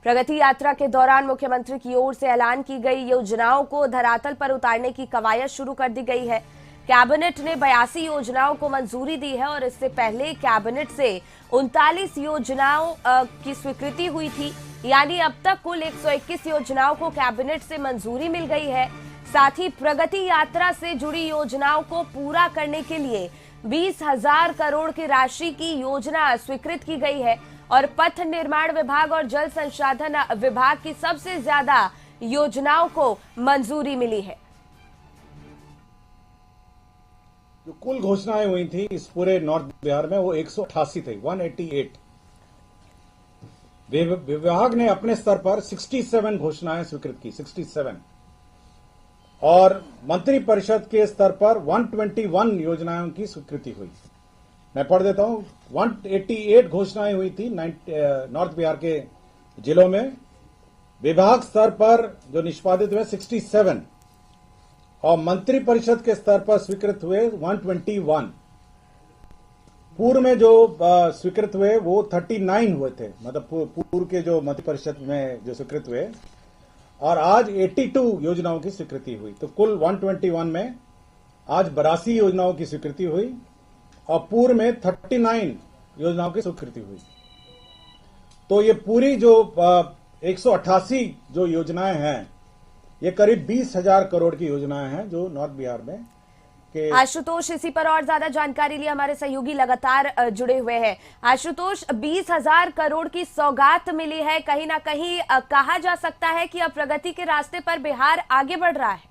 प्रगति यात्रा के दौरान मुख्यमंत्री की ओर से ऐलान की गई योजनाओं को धरातल पर उतारने की कवायद शुरू कर दी गई है। कैबिनेट ने 82 योजनाओं को मंजूरी दी है और इससे पहले कैबिनेट से 39 योजनाओं की स्वीकृति हुई थी, यानी अब तक कुल 121 योजनाओं को कैबिनेट से मंजूरी मिल गई है। साथ ही प्रगति यात्रा से जुड़ी योजनाओं को पूरा करने के लिए 20,000 करोड़ की राशि की योजना स्वीकृत की गई है और पथ निर्माण विभाग और जल संसाधन विभाग की सबसे ज्यादा योजनाओं को मंजूरी मिली है। जो कुल घोषणाएं हुई थी इस पूरे नॉर्थ बिहार में वो 188 थे, 188। विभाग ने अपने स्तर पर 67 घोषणाएं स्वीकृत की, 67, और मंत्री परिषद के स्तर पर 121 योजनाओं की स्वीकृति हुई। मैं पढ़ देता हूं। 188 घोषणाएं हुई थी नॉर्थ बिहार के जिलों में। विभाग स्तर पर जो निष्पादित हुए 67 और मंत्री परिषद के स्तर पर स्वीकृत हुए 121। पूर्व में जो स्वीकृत हुए वो 39 हुए थे, मतलब पूर्व के जो मंत्री परिषद में जो स्वीकृत हुए, और आज 82 योजनाओं की स्वीकृति हुई। तो कुल 121 में आज 82 योजनाओं की स्वीकृति हुई और पूर्व में 39 योजनाओं की स्वीकृति हुई। तो ये पूरी जो 188 जो योजनाएं हैं, ये करीब 20,000 करोड़ की योजनाएं हैं जो नॉर्थ बिहार में के। आशुतोष, इसी पर और ज्यादा जानकारी लिए हमारे सहयोगी लगातार जुड़े हुए हैं। आशुतोष, 20,000 करोड़ की सौगात मिली है, कहीं ना कहीं कहा जा सकता है कि अब प्रगति के रास्ते पर बिहार आगे बढ़ रहा है।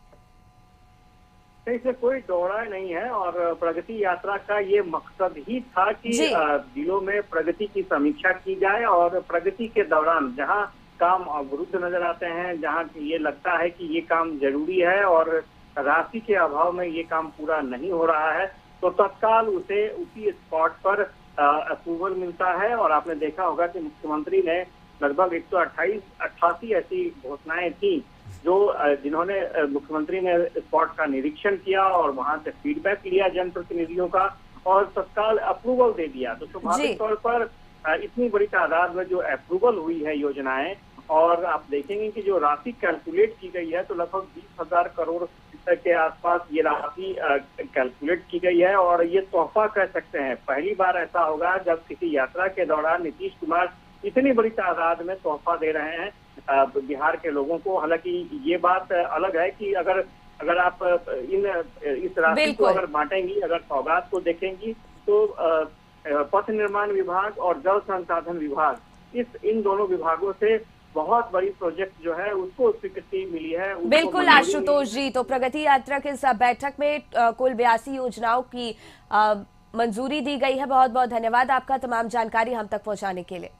इससे कोई दौड़ा नहीं है और प्रगति यात्रा का ये मकसद ही था कि जिलों में प्रगति की समीक्षा की जाए और प्रगति के दौरान जहां काम अवरुद्ध नजर आते हैं, जहां ये लगता है कि ये काम जरूरी है और राशि के अभाव में ये काम पूरा नहीं हो रहा है, तो तत्काल उसे उसी स्पॉट पर अप्रूवल मिलता है। और आपने देखा होगा कि मुख्यमंत्री ने लगभग 188 ऐसी घोषणाएं थी जो जिन्होंने मुख्यमंत्री ने स्पॉट का निरीक्षण किया और वहां से फीडबैक लिया जनप्रतिनिधियों का और तत्काल अप्रूवल दे दिया। तो स्वाभाविक तौर पर इतनी बड़ी तादाद में जो अप्रूवल हुई है योजनाएं, और आप देखेंगे कि जो राशि कैलकुलेट की गई है तो लगभग 20,000 करोड़ के आसपास ये राशि कैलकुलेट की गई है। और ये तोहफा कह सकते हैं, पहली बार ऐसा होगा जब किसी यात्रा के दौरान नीतीश कुमार इतनी बड़ी तादाद में तोहफा दे रहे हैं बिहार के लोगों को। हालांकि ये बात अलग है कि अगर आप इस राशि को अगर बांटेंगी, अगर सौगात को देखेंगी, तो पथ निर्माण विभाग और जल संसाधन विभाग, इन दोनों विभागों से बहुत बड़ी प्रोजेक्ट जो है उसको स्वीकृति मिली है। बिल्कुल आशुतोष जी, तो प्रगति यात्रा के इस बैठक में कुल 82 योजनाओं की मंजूरी दी गई है। बहुत बहुत धन्यवाद आपका तमाम जानकारी हम तक पहुंचाने के लिए।